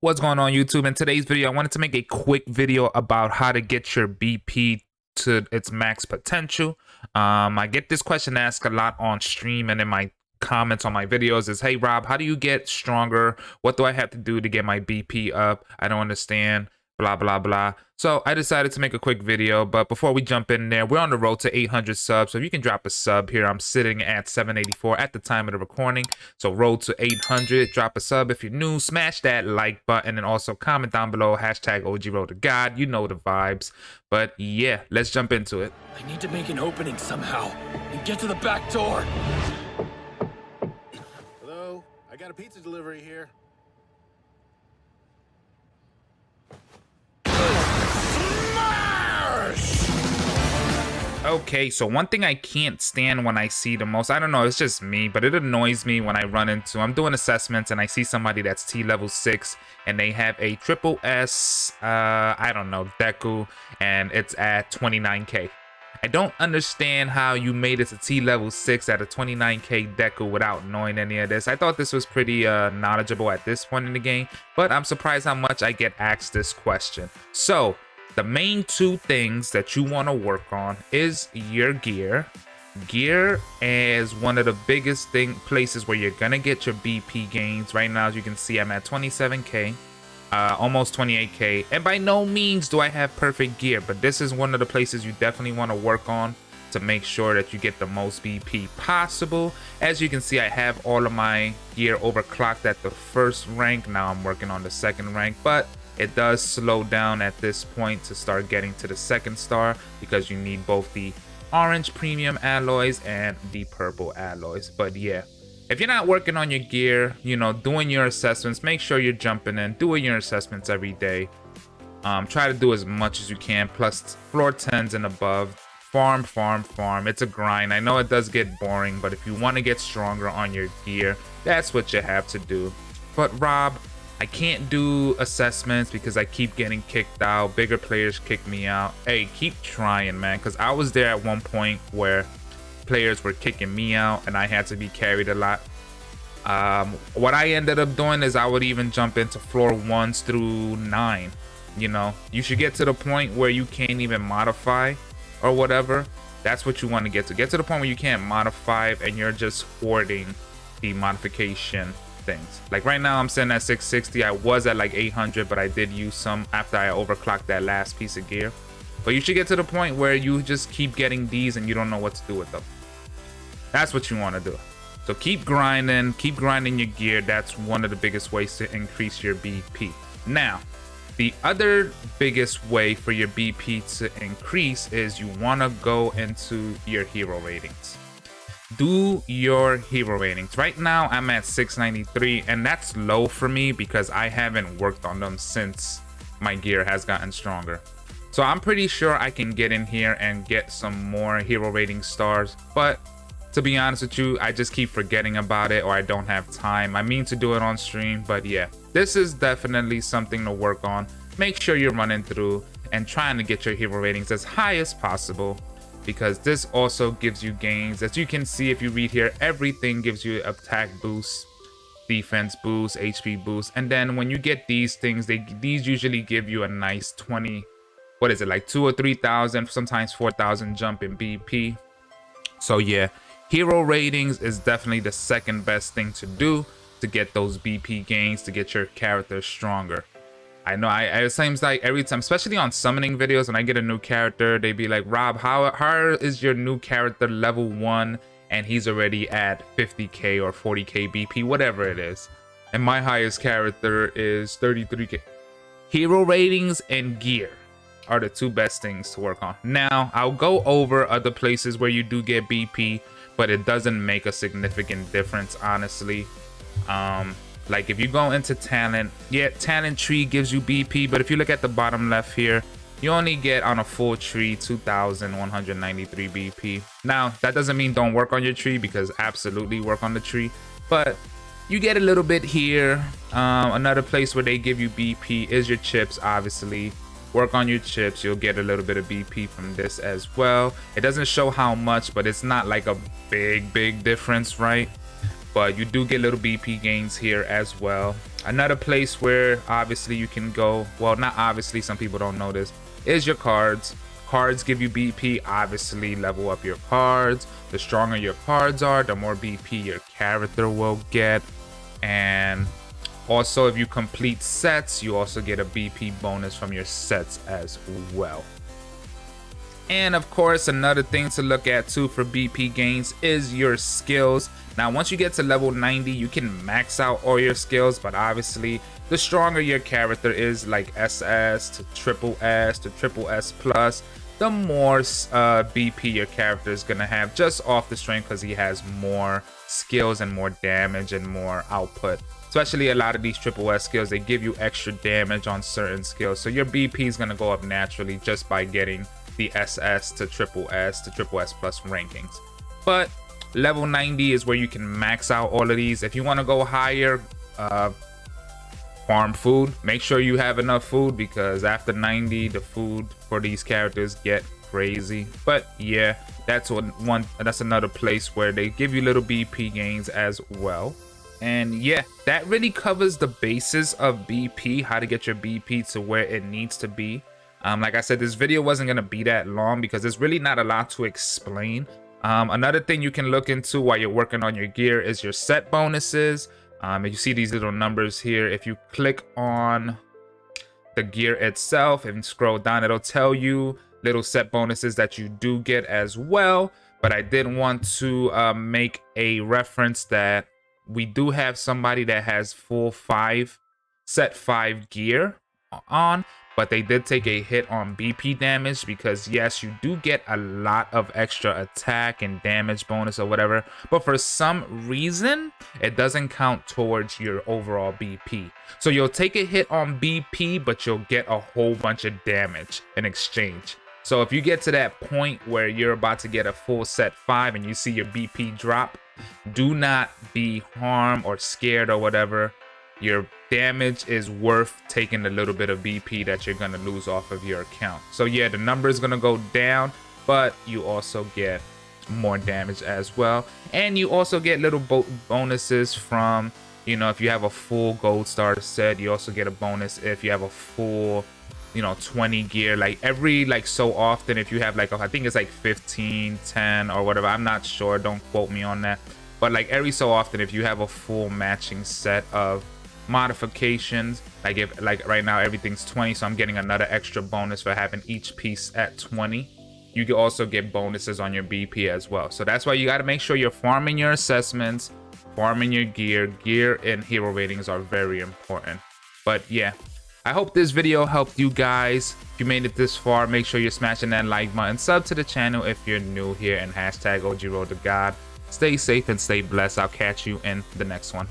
What's going on, YouTube? In today's video, I wanted to make a quick video about how to get your BP to its max potential. I get this question asked a lot on stream and in my comments on my videos is, hey Rob, how do you get stronger? What do I have to do to get my BP up? I don't understand, blah blah blah. So I decided to make a quick video, but before we jump in there, we're on the road to 800 subs. So if you can drop a sub here, I'm sitting at 784 at the time of the recording. So road to 800, drop a sub if you're new, smash that like button, and also comment down below, hashtag OG Road to God. You know the vibes. But yeah, let's jump into it. I need to make an opening somehow and get to the back door. Hello, I got a pizza delivery here. Okay, so one thing I can't stand when I see the most, I don't know, it's just me, but it annoys me when I run into, I'm doing assessments and I see somebody that's T level 6 and they have a triple S, I don't know, Deku, and it's at 29k. I don't understand how you made it to T level 6 at a 29k Deku without knowing any of this. I thought this was pretty knowledgeable at this point in the game, but I'm surprised how much I get asked this question. So, the main two things that you want to work on is your gear. Gear is one of the biggest places where you're gonna get your BP gains. Right now, as you can see, I'm at 27k, almost 28k, and by no means do I have perfect gear, but this is one of the places you definitely want to work on to make sure that you get the most BP possible. As you can see, I have all of my gear overclocked at the first rank. Now I'm working on the second rank, but it does slow down at this point to start getting to the second star because you need both the orange premium alloys and the purple alloys. But yeah, if you're not working on your gear, you know, doing your assessments, make sure you're jumping in, doing your assessments every day. Try to do as much as you can, plus floor 10s and above. Farm. It's a grind. I know it does get boring, but if you want to get stronger on your gear, that's what you have to do. But Rob, I can't do assessments because I keep getting kicked out. Bigger players kick me out. Hey, keep trying, man, because I was there at one point where players were kicking me out and I had to be carried a lot. What I ended up doing is I would even jump into floor 1s through 9. You know, you should get to the point where you can't even modify or whatever. That's what you want to get to. Get to the point where you can't modify and you're just hoarding the modification things. Like right now I'm sitting at 660. I was at like 800, but I did use some after I overclocked that last piece of gear. But you should get to the point where you just keep getting these and you don't know what to do with them. That's what you want to do. So keep grinding your gear. That's one of the biggest ways to increase your BP. Now, the other biggest way for your BP to increase is you want to go into your hero ratings. Do your hero ratings. Right now I'm at 693 and that's low for me because I haven't worked on them since my gear has gotten stronger. So I'm pretty sure I can get in here and get some more hero rating stars, but to be honest with you, I just keep forgetting about it or I don't have time. I mean to do it on stream, but yeah, this is definitely something to work on. Make sure you're running through and trying to get your hero ratings as high as possible, because this also gives you gains. As you can see, if you read here, everything gives you attack boost, defense boost, HP boost, and then when you get these things, these usually give you a nice 20, what is it, like 2,000 or 3,000, sometimes 4,000 jump in BP. So yeah, hero ratings is definitely the second best thing to do to get those BP gains, to get your character stronger. I know it seems like every time, especially on summoning videos, when I get a new character, they be like, Rob, how is your new character level 1 and he's already at 50k or 40k BP, whatever it is, and my highest character is 33k. Hero ratings and gear are the two best things to work on. Now I'll go over other places where you do get BP, but it doesn't make a significant difference, honestly. Like if you go into talent, yeah, talent tree gives you BP, but if you look at the bottom left here, you only get on a full tree 2,193 BP. Now that doesn't mean don't work on your tree, because absolutely work on the tree, but you get a little bit here. Another place where they give you BP is your chips. Obviously work on your chips, you'll get a little bit of BP from this as well. It doesn't show how much, but it's not like a big difference, right? but you do get little BP gains here as well. Another place where obviously you can go, well, not obviously, some people don't know this, is your cards. Cards give you BP. Obviously, level up your cards. The stronger your cards are, the more BP your character will get. And also, if you complete sets, you also get a BP bonus from your sets as well. And of course, another thing to look at too for BP gains is your skills. Now, once you get to level 90, you can max out all your skills, but obviously the stronger your character is, like SS to triple S to triple S plus, the more BP your character is gonna have just off the strength, because he has more skills and more damage and more output. Especially a lot of these triple S skills, they give you extra damage on certain skills, so your BP is gonna go up naturally just by getting the SS to triple S plus rankings. But level 90 is where you can max out all of these. If you want to go higher, farm food. Make sure you have enough food, because after 90 the food for these characters get crazy. But yeah, that's another place where they give you little BP gains as well. And yeah, that really covers the basis of BP, how to get your BP to where it needs to be. Like I said, this video wasn't gonna be that long because there's really not a lot to explain. Another thing you can look into while you're working on your gear is your set bonuses. You see these little numbers here. If you click on the gear itself and scroll down, it'll tell you little set bonuses that you do get as well. But I did want to make a reference that we do have somebody that has full set 5 gear on, but they did take a hit on BP damage, because yes, you do get a lot of extra attack and damage bonus or whatever, but for some reason it doesn't count towards your overall BP. So you'll take a hit on BP, but you'll get a whole bunch of damage in exchange. So if you get to that point where you're about to get a full set 5 and you see your BP drop, do not be harmed or scared or whatever. Your damage is worth taking the little bit of BP that you're gonna lose off of your account. So yeah, the number is gonna go down, but you also get more damage as well. And you also get little bonuses from, you know, if you have a full gold star set, you also get a bonus if you have a full, you know, 20 gear. Like every so often, if you have like I think it's like 15, 10 or whatever, I'm not sure, don't quote me on that, but like every so often, if you have a full matching set of modifications, like if like right now everything's 20, so I'm getting another extra bonus for having each piece at 20. You can also get bonuses on your BP as well. So that's why you got to make sure you're farming your assessments, farming your gear and hero ratings are very important. But yeah, I hope this video helped you guys. If you made it this far, make sure you're smashing that like button, sub to the channel if you're new here, and hashtag OG Road to God. Stay safe and stay blessed. I'll catch you in the next one.